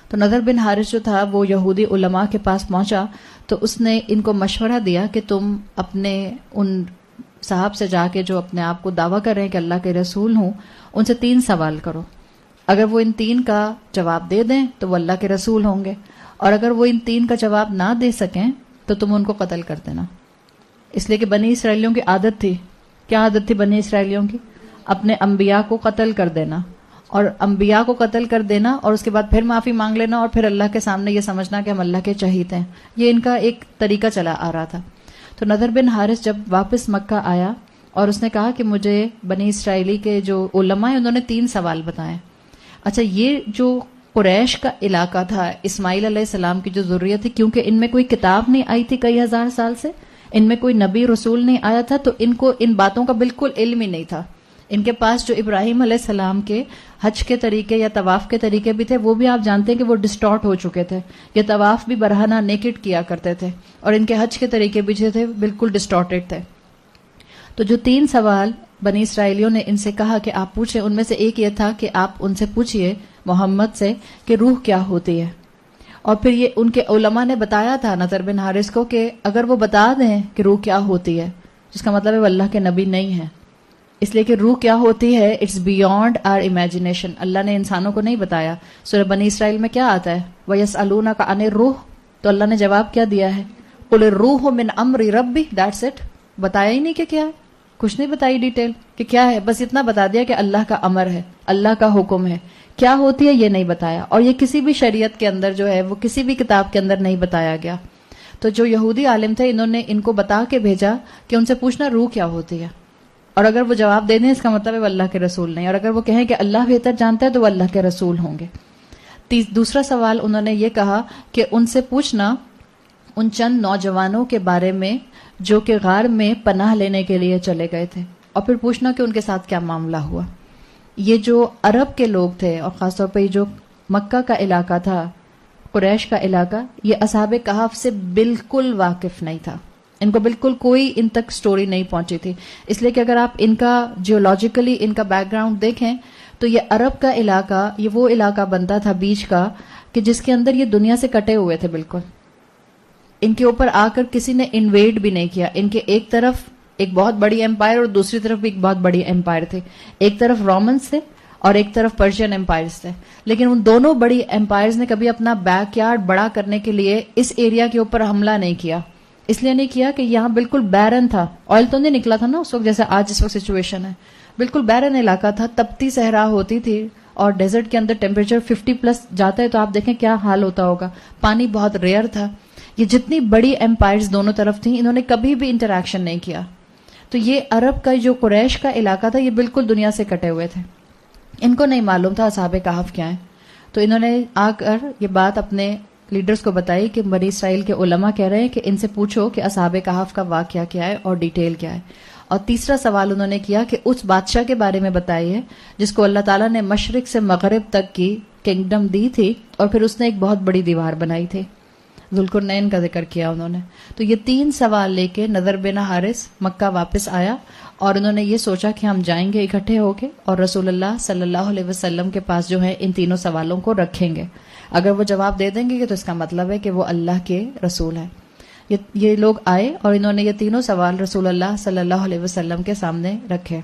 تو نضر بن حارث جو تھا وہ یہودی علماء کے پاس پہنچا تو اس نے ان کو مشورہ دیا کہ تم اپنے ان صاحب سے جا کے جو اپنے آپ کو دعویٰ کر رہے ہیں کہ اللہ کے رسول ہوں، ان سے 3 سوال کرو. اگر وہ ان 3 کا جواب دے دیں تو وہ اللہ کے رسول ہوں گے، اور اگر وہ ان 3 کا جواب نہ دے سکیں تو تم ان کو قتل کر دینا. اس لیے کہ بنی اسرائیلیوں کی عادت تھی. کیا عادت تھی بنی اسرائیلیوں کی؟ اپنے انبیاء کو قتل کر دینا، اور انبیاء کو قتل کر دینا اور اس کے بعد پھر معافی مانگ لینا، اور پھر اللہ کے سامنے یہ سمجھنا کہ ہم اللہ کے چہیتے ہیں. یہ ان کا ایک طریقہ چلا آ رہا تھا. تو نضر بن حارث جب واپس مکہ آیا اور اس نے کہا کہ مجھے بنی اسرائیلی کے جو علماء ہیں انہوں نے 3 سوال بتائے. اچھا، یہ جو قریش کا علاقہ تھا، اسماعیل علیہ السلام کی جو ذریت تھی، کیونکہ ان میں کوئی کتاب نہیں آئی تھی کئی ہزار سال سے، ان میں کوئی نبی رسول نہیں آیا تھا، تو ان کو ان باتوں کا بالکل علم ہی نہیں تھا. ان کے پاس جو ابراہیم علیہ السلام کے حج کے طریقے یا طواف کے طریقے بھی تھے، وہ بھی آپ جانتے ہیں کہ وہ ڈسٹارٹ ہو چکے تھے. یہ طواف بھی برہنہ نیکڈ کیا کرتے تھے، اور ان کے حج کے طریقے بھی جو تھے بالکل ڈسٹارٹڈ تھے. تو جو 3 سوال بنی اسرائیلیوں نے ان سے کہا کہ آپ پوچھیں، ان میں سے ایک یہ تھا کہ آپ ان سے پوچھئے محمد سے کہ روح کیا ہوتی ہے. اور پھر یہ ان کے علماء نے بتایا تھا نضر بن حارث کو کہ اگر وہ بتا دیں کہ روح کیا ہوتی ہے، جس کا مطلب ہے وہ اللہ کے نبی نہیں ہے. اس لیے کہ روح کیا ہوتی ہے، اٹس بیونڈ آر امیجنیشن. اللہ نے انسانوں کو نہیں بتایا. سورہ بنی اسرائیل میں کیا آتا ہے؟ وَيَسْأَلُونَكَ عَنِ الرُّوحِ، تو اللہ نے جواب کیا دیا ہے؟ قُلِ الرُّوحُ مِنْ أَمْرِ رَبِّي، دیٹس اٹ. بتایا ہی نہیں کہ کیا ہے، کچھ نہیں بتائی ڈیٹیل کہ کیا ہے، بس اتنا بتا دیا کہ اللہ کا امر ہے، اللہ کا حکم ہے. کیا ہوتی ہے یہ نہیں بتایا، اور یہ کسی بھی شریعت کے اندر جو ہے وہ کسی بھی کتاب کے اندر نہیں بتایا گیا. تو جو یہودی عالم تھے انہوں نے ان کو بتا کے بھیجا کہ ان سے پوچھنا روح کیا ہوتی ہے، اور اگر وہ جواب دے دیں اس کا مطلب ہے وہ اللہ کے رسول نہیں، اور اگر وہ کہیں کہ اللہ بہتر جانتا ہے تو وہ اللہ کے رسول ہوں گے. دوسرا سوال انہوں نے یہ کہا کہ ان سے پوچھنا ان چند نوجوانوں کے بارے میں جو کہ غار میں پناہ لینے کے لیے چلے گئے تھے، اور پھر پوچھنا کہ ان کے ساتھ کیا معاملہ ہوا. یہ جو عرب کے لوگ تھے، اور خاص طور پہ جو مکہ کا علاقہ تھا، قریش کا علاقہ، یہ اصحاب کہف سے بالکل واقف نہیں تھا. ان کو بالکل کوئی ان تک سٹوری نہیں پہنچی تھی. اس لیے کہ اگر آپ ان کا جیولوجیکلی ان کا بیک گراؤنڈ دیکھیں تو یہ عرب کا علاقہ، یہ وہ علاقہ بنتا تھا بیچ کا کہ جس کے اندر یہ دنیا سے کٹے ہوئے تھے بالکل. ان کے اوپر آ کر کسی نے انویڈ بھی نہیں کیا. ان کے ایک طرف ایک بہت بڑی امپائر اور دوسری طرف بھی ایک بہت بڑی امپائر تھے. ایک طرف رومنز تھے اور ایک طرف پرشین امپائرز تھے. لیکن ان دونوں بڑی امپائرز نے کبھی اپنا بیک یارڈ بڑا کرنے کے لیے اس ایریا کے اوپر حملہ نہیں کیا. اس لیے نہیں کیا کہ یہاں بالکل بیرن تھا، آئل تو نہیں نکلا تھا نا اس وقت جیسے آج اس وقت سچویشن ہے. بالکل بیرن علاقہ تھا، تپتی صحرا ہوتی تھی، اور ڈیزرٹ کے اندر ٹیمپریچر 50+ جاتا ہے تو آپ دیکھیں کیا حال ہوتا ہوگا. پانی بہت ریئر تھا. یہ جتنی بڑی امپائرز دونوں طرف تھیں انہوں نے کبھی بھی انٹریکشن نہیں کیا. تو یہ عرب کا جو قریش کا علاقہ تھا یہ بالکل دنیا سے کٹے ہوئے تھے. ان کو نہیں معلوم تھا اصحاب کہف کیا ہیں. تو انہوں نے آ کر یہ بات اپنے لیڈرز کو بتائی کہ بنی اسرائیل کے علماء کہہ رہے ہیں کہ ان سے پوچھو کہ اصحاب کہف کا واقعہ کیا ہے اور ڈیٹیل کیا ہے. اور تیسرا سوال انہوں نے کیا کہ اس بادشاہ کے بارے میں بتائیے جس کو اللہ تعالیٰ نے مشرق سے مغرب تک کی کنگڈم دی تھی اور پھر اس نے ایک بہت بڑی دیوار بنائی تھی. ذوالقرنین کا ذکر کیا انہوں نے. تو یہ 3 سوال لے کے نضر بن حارث مکہ واپس آیا، اور انہوں نے یہ سوچا کہ ہم جائیں گے اکٹھے ہو کے اور رسول اللہ صلی اللہ علیہ وسلم کے پاس جو ہے ان تینوں سوالوں کو رکھیں گے. اگر وہ جواب دے دیں گے تو اس کا مطلب ہے کہ وہ اللہ کے رسول ہیں. یہ لوگ آئے اور انہوں نے یہ تینوں سوال رسول اللہ صلی اللہ علیہ وسلم کے سامنے رکھے.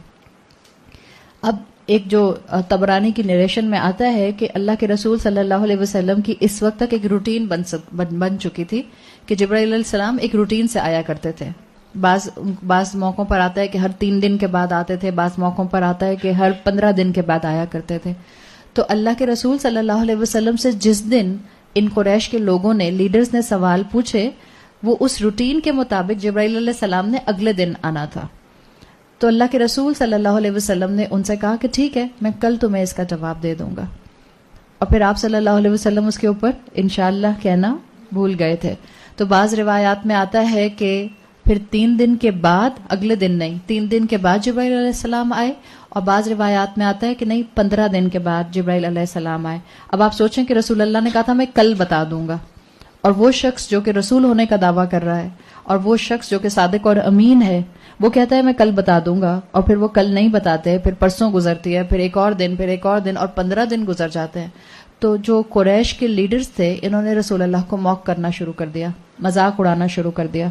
اب ایک جو طبرانی کی نریشن میں آتا ہے کہ اللہ کے رسول صلی اللہ علیہ وسلم کی اس وقت تک ایک روٹین بن چکی تھی کہ جبرائیل علیہ السلام ایک روٹین سے آیا کرتے تھے. بعض موقعوں پر آتا ہے کہ ہر 3 دن کے بعد آتے تھے، بعض موقعوں پر آتا ہے کہ ہر 15 دن کے بعد آیا کرتے تھے. تو اللہ کے رسول صلی اللہ علیہ وسلم سے جس دن ان قریش کے لوگوں نے، لیڈرز نے سوال پوچھے، وہ اس روٹین کے مطابق جبرائیل علیہ السلام نے اگلے دن آنا تھا. تو اللہ کے رسول صلی اللہ علیہ وسلم نے ان سے کہا کہ ٹھیک ہے، میں کل تمہیں اس کا جواب دے دوں گا. اور پھر آپ صلی اللہ علیہ وسلم اس کے اوپر انشاءاللہ کہنا بھول گئے تھے. تو بعض روایات میں آتا ہے کہ پھر 3 دن کے بعد، اگلے دن نہیں، 3 دن کے بعد جبرائیل علیہ السلام آئے، اور بعض روایات میں آتا ہے کہ نہیں 15 دن کے بعد جبرائیل علیہ السلام آئے. اب آپ سوچیں کہ رسول اللہ نے کہا تھا میں کل بتا دوں گا، اور وہ شخص جو کہ رسول ہونے کا دعویٰ کر رہا ہے اور وہ شخص جو کہ صادق اور امین ہے وہ کہتا ہے میں کل بتا دوں گا، اور پھر وہ کل نہیں بتاتے، پھر پرسوں گزرتی ہے، پھر ایک اور دن، پھر ایک اور دن، اور 15 دن گزر جاتے ہیں. تو جو قریش کے لیڈرز تھے انہوں نے رسول اللہ کو موک کرنا شروع کر دیا، مذاق اڑانا شروع کر دیا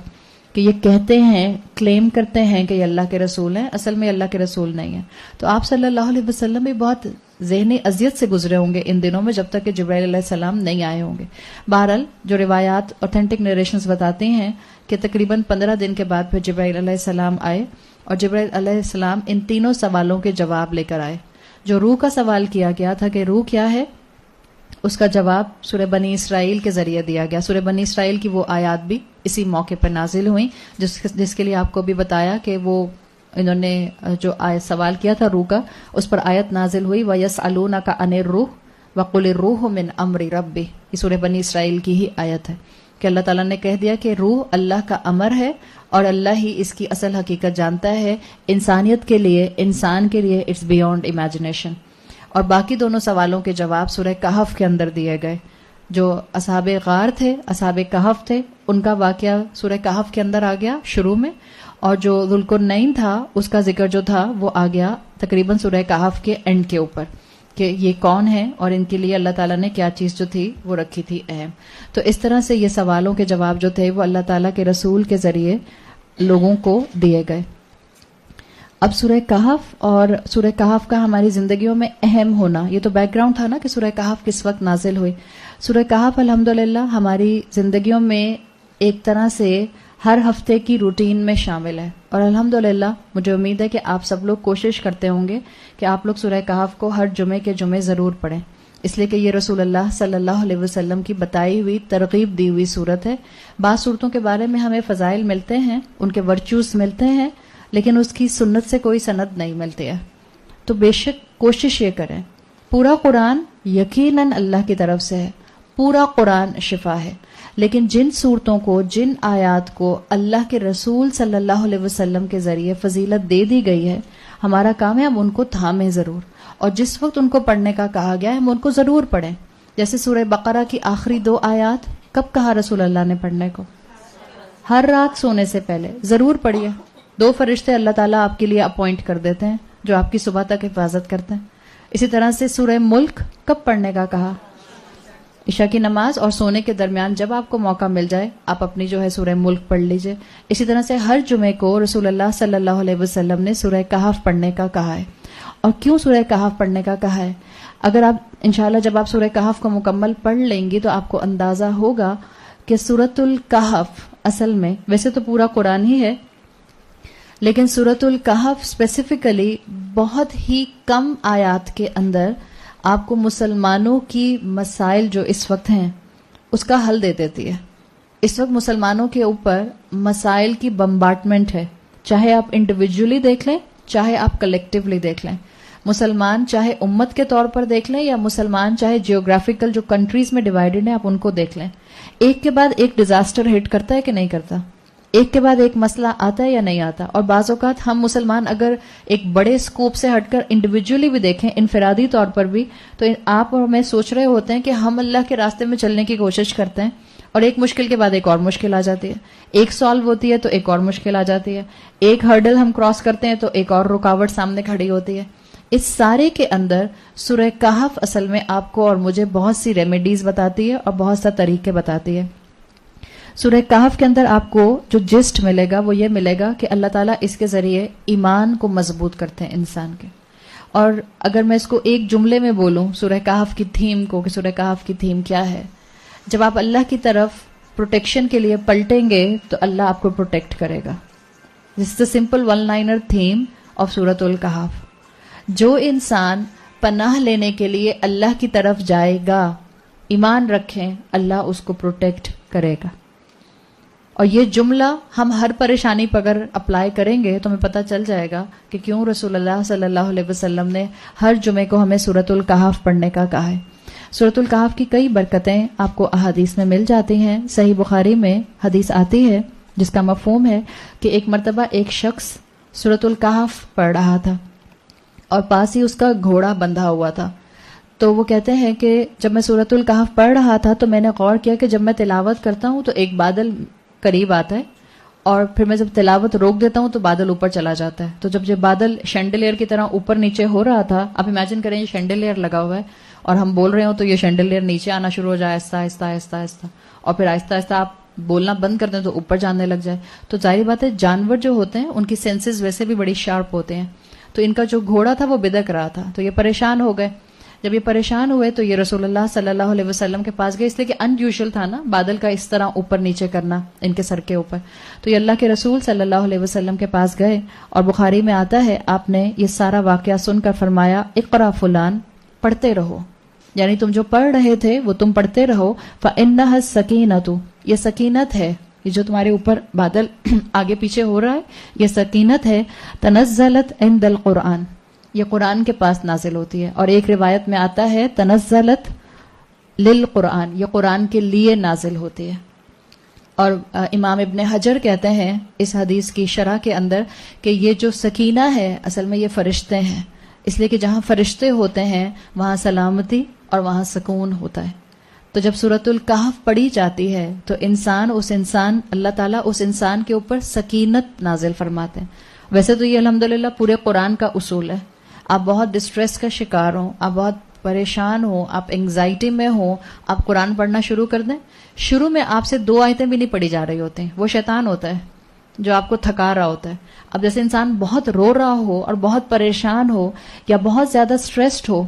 کہ یہ کہتے ہیں، کلیم کرتے ہیں کہ یہ اللہ کے رسول ہیں، اصل میں اللہ کے رسول نہیں ہیں. تو آپ صلی اللہ علیہ وسلم بھی بہت ذہنی اذیت سے گزرے ہوں گے ان دنوں میں جب تک کہ جبرائیل علیہ السلام نہیں آئے ہوں گے. بہرحال جو روایات اوتھینٹک نریشنز بتاتی ہیں کہ تقریباً 15 دن کے بعد پھر جبرائیل علیہ السلام آئے اور جبرائیل علیہ السلام ان تینوں سوالوں کے جواب لے کر آئے. جو روح کا سوال کیا گیا تھا کہ روح کیا ہے، اس کا جواب سورہ بنی اسرائیل کے ذریعے دیا گیا. سورہ بنی اسرائیل کی وہ آیات بھی اسی موقع پر نازل ہوئیں جس کے لیے آپ کو بھی بتایا کہ وہ انہوں نے جو سوال کیا تھا روح کا، اس پر آیت نازل ہوئی وَيَسْأَلُونَكَ عَنِ الرُّوحِ وَقُلِ الرُّوحُ مِنْ أَمْرِ رَبِّهِ. یہ سورہ بنی اسرائیل کی ہی آیت ہے کہ اللہ تعالیٰ نے کہہ دیا کہ روح اللہ کا امر ہے اور اللہ ہی اس کی اصل حقیقت جانتا ہے. انسانیت کے لیے، انسان کے لیے اٹس بیونڈ امیجنیشن. اور باقی دونوں سوالوں کے جواب سورہ کہف کے اندر دیے گئے. جو اصحاب غار تھے، اصحاب کہف تھے، ان کا واقعہ سورہ کہف کے اندر آ گیا شروع میں، اور جو ذوالقرنین تھا اس کا ذکر جو تھا وہ آ گیا تقریباً سورہ کہف کے اینڈ کے اوپر کہ یہ کون ہے اور ان کے لیے اللہ تعالیٰ نے کیا چیز جو تھی وہ رکھی تھی اہم. تو اس طرح سے یہ سوالوں کے جواب جو تھے وہ اللہ تعالیٰ کے رسول کے ذریعے لوگوں کو دیے گئے. اب سورہ کہف اور سورہ کہف کا ہماری زندگیوں میں اہم ہونا، یہ تو بیک گراؤنڈ تھا نا کہ سورہ کہف کس وقت نازل ہوئی. سورہ کہف الحمدللہ ہماری زندگیوں میں ایک طرح سے ہر ہفتے کی روٹین میں شامل ہے، اور الحمدللہ مجھے امید ہے کہ آپ سب لوگ کوشش کرتے ہوں گے کہ آپ لوگ سورہ کہف کو ہر جمعے کے جمعے ضرور پڑھیں، اس لیے کہ یہ رسول اللہ صلی اللہ علیہ وسلم کی بتائی ہوئی، ترغیب دی ہوئی صورت ہے. بعض صورتوں کے بارے میں ہمیں فضائل ملتے ہیں، ان کے ورچوز ملتے ہیں، لیکن اس کی سنت سے کوئی سند نہیں ملتی ہے. تو بے شک کوشش یہ کریں. پورا قرآن یقیناً اللہ کی طرف سے ہے، پورا قرآن شفا ہے، لیکن جن صورتوں کو، جن آیات کو اللہ کے رسول صلی اللہ علیہ وسلم کے ذریعے فضیلت دے دی گئی ہے، ہمارا کام ہے ہم ان کو تھامیں ضرور، اور جس وقت ان کو پڑھنے کا کہا گیا ہے ہم ان کو ضرور پڑھیں. جیسے سورہ بقرہ کی آخری 2 آیات کب کہا رسول اللہ نے پڑھنے کو؟ ہر رات سونے سے پہلے ضرور پڑھیے. 2 فرشتے اللہ تعالیٰ آپ کے لیے اپوائنٹ کر دیتے ہیں جو آپ کی صبح تک حفاظت کرتے ہیں. اسی طرح سے سورہ ملک کب پڑھنے کا کہا؟ عشاء کی نماز اور سونے کے درمیان جب آپ کو موقع مل جائے آپ اپنی جو ہے سورہ ملک پڑھ لیجئے. اسی طرح سے ہر جمعے کو رسول اللہ صلی اللہ علیہ وسلم نے سورہ کہف پڑھنے کا کہا ہے. اور کیوں سورہ کہف پڑھنے کا کہا ہے؟ اگر آپ انشاءاللہ جب آپ سورہ کہف کو مکمل پڑھ لیں گی تو آپ کو اندازہ ہوگا کہ سورۃ الکہف اصل میں ویسے تو پورا قرآن ہی ہے، لیکن سورۃ الکہف اسپیسیفکلی بہت ہی کم آیات کے اندر آپ کو مسلمانوں کی مسائل جو اس وقت ہیں اس کا حل دے دیتی ہے. اس وقت مسلمانوں کے اوپر مسائل کی بمبارڈمنٹ ہے، چاہے آپ انڈیویجولی دیکھ لیں چاہے آپ کلیکٹیولی دیکھ لیں. مسلمان چاہے امت کے طور پر دیکھ لیں یا مسلمان چاہے جیوگرافیکل جو کنٹریز میں ڈیوائیڈڈ ہیں آپ ان کو دیکھ لیں، ایک کے بعد ایک ڈیزاسٹر ہٹ کرتا ہے کہ نہیں کرتا؟ ایک کے بعد ایک مسئلہ آتا ہے یا نہیں آتا؟ اور بعض اوقات ہم مسلمان اگر ایک بڑے اسکوپ سے ہٹ کر انڈیویجولی بھی دیکھیں، انفرادی طور پر بھی، تو آپ اور میں سوچ رہے ہوتے ہیں کہ ہم اللہ کے راستے میں چلنے کی کوشش کرتے ہیں، اور ایک مشکل کے بعد ایک اور مشکل آ جاتی ہے، ایک سالو ہوتی ہے تو ایک اور مشکل آ جاتی ہے، ایک ہرڈل ہم کراس کرتے ہیں تو ایک اور رکاوٹ سامنے کھڑی ہوتی ہے. اس سارے کے اندر سورہ کہف اصل میں آپ کو اور مجھے بہت سی ریمیڈیز بتاتی ہے اور بہت سا طریقے بتاتی ہے. سورہ کہف کے اندر آپ کو جو جسٹ ملے گا وہ یہ ملے گا کہ اللہ تعالیٰ اس کے ذریعے ایمان کو مضبوط کرتے ہیں انسان کے. اور اگر میں اس کو ایک جملے میں بولوں سورہ کہف کی تھیم کو کہ سورہ کہف کی تھیم کیا ہے، جب آپ اللہ کی طرف پروٹیکشن کے لیے پلٹیں گے تو اللہ آپ کو پروٹیکٹ کرے گا. This is the simple one liner theme of سورۃ الکہف. جو انسان پناہ لینے کے لیے اللہ کی طرف جائے گا، ایمان رکھیں، اللہ اس کو پروٹیکٹ کرے گا. اور یہ جملہ ہم ہر پریشانی پر اگر اپلائی کریں گے تو ہمیں پتہ چل جائے گا کہ کیوں رسول اللہ صلی اللہ علیہ وسلم نے ہر جمعے کو ہمیں سورۃ الکہف پڑھنے کا کہا ہے. سورۃ الکہف کی کئی برکتیں آپ کو احادیث میں مل جاتی ہیں. صحیح بخاری میں حدیث آتی ہے جس کا مفہوم ہے کہ ایک مرتبہ ایک شخص سورۃ الکہف پڑھ رہا تھا اور پاس ہی اس کا گھوڑا بندھا ہوا تھا. تو وہ کہتے ہیں کہ جب میں سورۃ الکہف پڑھ رہا تھا تو میں نے غور کیا کہ جب میں تلاوت کرتا ہوں تو ایک بادل قریب آتا ہے اور پھر میں جب تلاوت روک دیتا ہوں تو بادل اوپر چلا جاتا ہے. تو جب یہ بادل شینڈلیئر کی طرح اوپر نیچے ہو رہا تھا, آپ امیجن کریں یہ شینڈلیئر لگا ہوا ہے اور ہم بول رہے ہوں تو یہ شینڈلیئر نیچے آنا شروع ہو جائے آہستہ آہستہ آہستہ آہستہ, اور پھر آہستہ آہستہ آپ بولنا بند کر دیں تو اوپر جانے لگ جائے. تو ظاہر بات ہے جانور جو ہوتے ہیں ان کی سینسز ویسے بھی بڑی شارپ ہوتے ہیں. تو ان کا جو گھوڑا تھا وہ بدک رہا تھا, تو یہ پریشان ہو گئے. جب یہ پریشان ہوئے تو یہ رسول اللہ صلی اللہ علیہ وسلم کے پاس گئے, اس لیے کہ ان یوزول تھا نا بادل کا اس طرح اوپر نیچے کرنا ان کے سر کے اوپر. تو یہ اللہ کے رسول صلی اللہ علیہ وسلم کے پاس گئے اور بخاری میں آتا ہے آپ نے یہ سارا واقعہ سن کر فرمایا اقرا فلان, پڑھتے رہو, یعنی تم جو پڑھ رہے تھے وہ تم پڑھتے رہو. فإنها السکینۃ, یہ سکینت ہے, یہ جو تمہارے اوپر بادل آگے پیچھے ہو رہا ہے یہ سکینت ہے. تنزلت عند القرآن, یہ قرآن کے پاس نازل ہوتی ہے. اور ایک روایت میں آتا ہے تنزلت للقرآن, یہ قرآن کے لیے نازل ہوتی ہے. اور امام ابن حجر کہتے ہیں اس حدیث کی شرح کے اندر کہ یہ جو سکینہ ہے اصل میں یہ فرشتے ہیں, اس لیے کہ جہاں فرشتے ہوتے ہیں وہاں سلامتی اور وہاں سکون ہوتا ہے. تو جب سورۃ الکہف پڑھی جاتی ہے تو اللہ تعالیٰ اس انسان کے اوپر سکینت نازل فرماتے ہیں. ویسے تو یہ الحمدللہ پورے قرآن کا اصول ہے. آپ بہت ڈسٹریس کا شکار ہوں, آپ بہت پریشان ہوں, آپ انگزائٹی میں ہوں, آپ قرآن پڑھنا شروع کر دیں, شروع میں آپ سے 2 آیتیں بھی نہیں پڑھی جا رہی ہوتی ہیں, وہ شیطان ہوتا ہے جو آپ کو تھکا رہا ہوتا ہے. اب جیسے انسان بہت رو رہا ہو اور بہت پریشان ہو یا بہت زیادہ سٹریسڈ ہو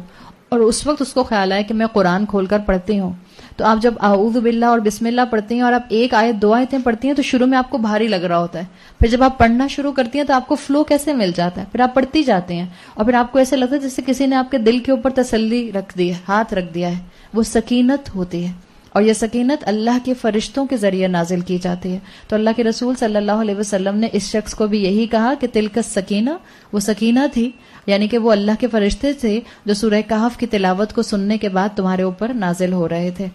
اور اس وقت اس کو خیال آئے کہ میں قرآن کھول کر پڑھتی ہوں, تو آپ جب اعوذ باللہ اور بسم اللہ پڑھتی ہیں اور آپ 1 آیت 2 آیتیں پڑھتی ہیں تو شروع میں آپ کو بھاری لگ رہا ہوتا ہے. پھر جب آپ پڑھنا شروع کرتی ہیں تو آپ کو فلو کیسے مل جاتا ہے, پھر آپ پڑھتی جاتے ہیں اور پھر آپ کو ایسے لگتا ہے جیسے کسی نے آپ کے دل کے اوپر تسلی رکھ دی ہے, ہاتھ رکھ دیا ہے. وہ سکینت ہوتی ہے اور یہ سکینت اللہ کے فرشتوں کے ذریعے نازل کی جاتی ہے. تو اللہ کے رسول صلی اللہ علیہ وسلم نے اس شخص کو بھی یہی کہا کہ تلک السکینہ, وہ سکینہ تھی, یعنی کہ وہ اللہ کے فرشتے تھے جو سورہ کہف کی تلاوت کو سننے کے بعد تمہارے اوپر نازل ہو رہے تھے.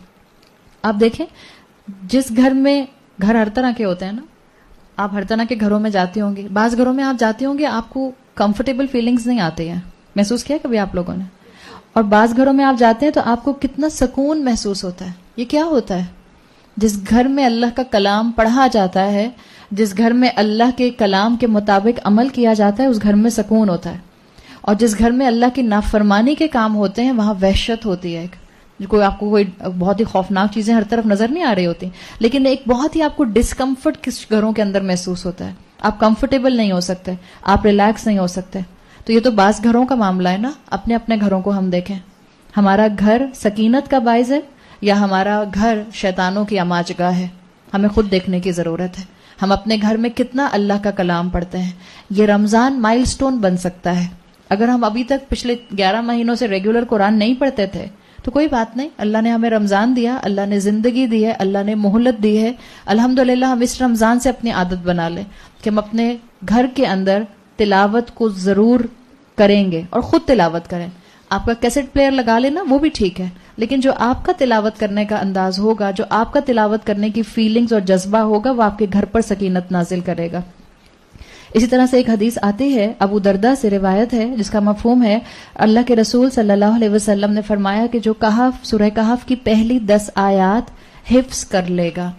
آپ دیکھیں جس گھر میں, گھر ہر طرح کے ہوتے ہیں نا, آپ ہر طرح کے گھروں میں جاتی ہوں گی, بعض گھروں میں آپ جاتی ہوں گی آپ کو کمفرٹیبل فیلنگز نہیں آتی ہیں, محسوس کیا کبھی آپ لوگوں نے, اور بعض گھروں میں آپ جاتے ہیں تو آپ کو کتنا سکون محسوس ہوتا ہے. یہ کیا ہوتا ہے؟ جس گھر میں اللہ کا کلام پڑھا جاتا ہے, جس گھر میں اللہ کے کلام کے مطابق عمل کیا جاتا ہے اس گھر میں سکون ہوتا ہے. اور جس گھر میں اللہ کی نافرمانی کے کام ہوتے ہیں وہاں وحشت ہوتی ہے. کوئی آپ کو کوئی بہت ہی خوفناک چیزیں ہر طرف نظر نہیں آ رہی ہوتی, لیکن ایک بہت ہی آپ کو ڈسکمفرٹ کس گھروں کے اندر محسوس ہوتا ہے. آپ کمفرٹیبل نہیں ہو سکتے, آپ ریلیکس نہیں ہو سکتے. تو یہ تو بعض گھروں کا معاملہ ہے نا. اپنے اپنے گھروں کو ہم دیکھیں, ہمارا گھر سکینت کا باعث ہے یا ہمارا گھر شیطانوں کی اماج گاہ ہے؟ ہمیں خود دیکھنے کی ضرورت ہے. ہم اپنے گھر میں کتنا اللہ کا کلام پڑھتے ہیں. یہ رمضان مائل سٹون بن سکتا ہے. اگر ہم ابھی تک پچھلے 11 مہینوں سے ریگولر قرآن نہیں پڑھتے تھے تو کوئی بات نہیں, اللہ نے ہمیں رمضان دیا, اللہ نے زندگی دی ہے, اللہ نے مہلت دی ہے. الحمدللہ ہم اس رمضان سے اپنی عادت بنا لیں کہ ہم اپنے گھر کے اندر تلاوت کو ضرور کریں گے اور خود تلاوت کریں. آپ کا کیسٹ پلیئر لگا لینا وہ بھی ٹھیک ہے, لیکن جو آپ کا تلاوت کرنے کا انداز ہوگا, جو آپ کا تلاوت کرنے کی فیلنگز اور جذبہ ہوگا وہ آپ کے گھر پر سکینت نازل کرے گا. اسی طرح سے ایک حدیث آتی ہے, ابو دردہ سے روایت ہے, جس کا مفہوم ہے اللہ کے رسول صلی اللہ علیہ وسلم نے فرمایا کہ جو کہف, سورہ کہف کی پہلی 10 آیات حفظ کر لے گا,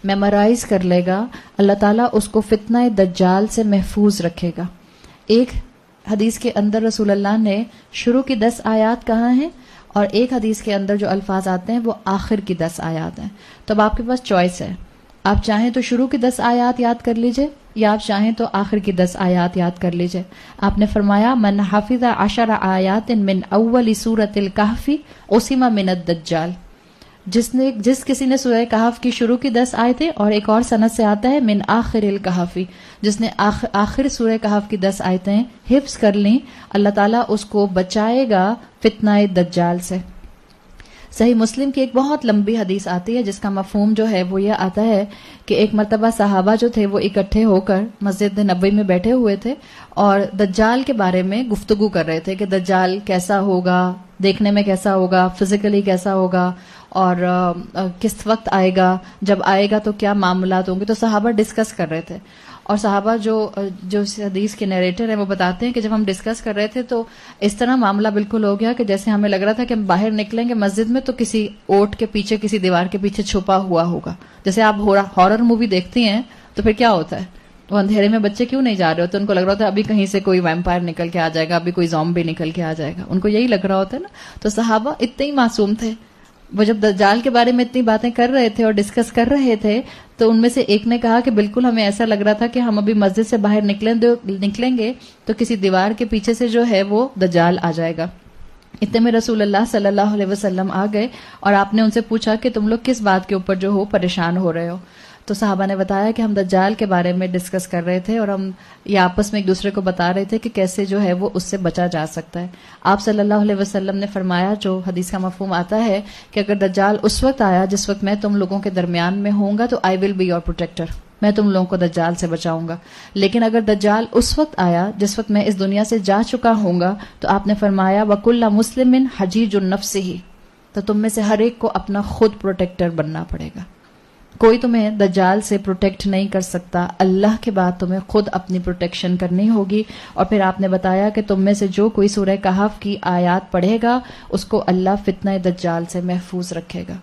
میمورائز کر لے گا, اللہ تعالیٰ اس کو فتنہ دجال سے محفوظ رکھے گا. ایک حدیث کے اندر رسول اللہ نے شروع کی 10 آیات کہاں ہیں اور ایک حدیث کے اندر جو الفاظ آتے ہیں وہ آخر کی 10 آیات ہیں. تو اب آپ کے پاس چوائس ہے, آپ چاہیں تو شروع کی 10 آیات یاد کر لیجئے یا آپ چاہیں تو آخر کی 10 آیات یاد کر لیجئے. آپ نے فرمایا من حفظ 10 آیات من اول سورۃ الکہف عصم من الدجال, جس کسی نے سورہ کہف کی شروع کی 10 آیتیں, اور ایک اور سند سے آتا ہے من آخر الکہف, جس نے آخر سورہ کہف کی 10 آیتیں حفظ کر لیں, اللہ تعالیٰ اس کو بچائے گا فتنہ دجال سے. صحیح مسلم کی ایک بہت لمبی حدیث آتی ہے جس کا مفہوم جو ہے وہ یہ آتا ہے کہ ایک مرتبہ صحابہ جو تھے وہ اکٹھے ہو کر مسجد نبوی میں بیٹھے ہوئے تھے اور دجال کے بارے میں گفتگو کر رہے تھے کہ دجال کیسا ہوگا, دیکھنے میں کیسا ہوگا, فزیکلی کیسا ہوگا, اور کس وقت آئے گا, جب آئے گا تو کیا معاملات ہوں گے. تو صحابہ ڈسکس کر رہے تھے اور صحابہ جو اس حدیث کے نیریٹر ہیں وہ بتاتے ہیں کہ جب ہم ڈسکس کر رہے تھے تو اس طرح معاملہ بالکل ہو گیا کہ جیسے ہمیں لگ رہا تھا کہ ہم باہر نکلیں گے مسجد میں تو کسی اوٹ کے پیچھے کسی دیوار کے پیچھے چھپا ہوا ہوگا. جیسے آپ ہارر مووی دیکھتی ہیں تو پھر کیا ہوتا ہے, وہ اندھیرے میں بچے کیوں نہیں جا رہے ہوتے, ان کو لگ رہا ہوتا ہے ابھی کہیں سے کوئی ویمپائر نکل کے آ جائے گا, ابھی کوئی زومبی نکل کے آ جائے گا, ان کو یہی لگ رہا ہوتا ہے نا. تو صحابہ اتنے ہی معصوم تھے, وہ جب دجال کے بارے میں اتنی باتیں کر رہے تھے اور ڈسکس کر رہے تھے تو ان میں سے ایک نے کہا کہ بالکل ہمیں ایسا لگ رہا تھا کہ ہم ابھی مسجد سے باہر نکلیں گے تو کسی دیوار کے پیچھے سے جو ہے وہ دجال آ جائے گا. اتنے میں رسول اللہ صلی اللہ علیہ وسلم آ گئے اور آپ نے ان سے پوچھا کہ تم لوگ کس بات کے اوپر جو ہو پریشان ہو رہے ہو. تو صحابہ نے بتایا کہ ہم دجال کے بارے میں ڈسکس کر رہے تھے اور ہم یہ آپس میں ایک دوسرے کو بتا رہے تھے کہ کیسے جو ہے وہ اس سے بچا جا سکتا ہے. آپ صلی اللہ علیہ وسلم نے فرمایا, جو حدیث کا مفہوم آتا ہے کہ اگر دجال اس وقت آیا جس وقت میں تم لوگوں کے درمیان میں ہوں گا تو آئی ول بی یور پروٹیکٹر, میں تم لوگوں کو دجال سے بچاؤں گا. لیکن اگر دجال اس وقت آیا جس وقت میں اس دنیا سے جا چکا ہوں گا تو آپ نے فرمایا وَكُلَّ مُسْلِمٍ حَجِيجٌ نَفْسِهِ, تو تم میں سے ہر ایک کو اپنا خود پروٹیکٹر بننا پڑے گا. کوئی تمہیں دجال سے پروٹیکٹ نہیں کر سکتا, اللہ کے بعد تمہیں خود اپنی پروٹیکشن کرنی ہوگی. اور پھر آپ نے بتایا کہ تم میں سے جو کوئی سورہ کہف کی آیات پڑھے گا اس کو اللہ فتنہ دجال سے محفوظ رکھے گا.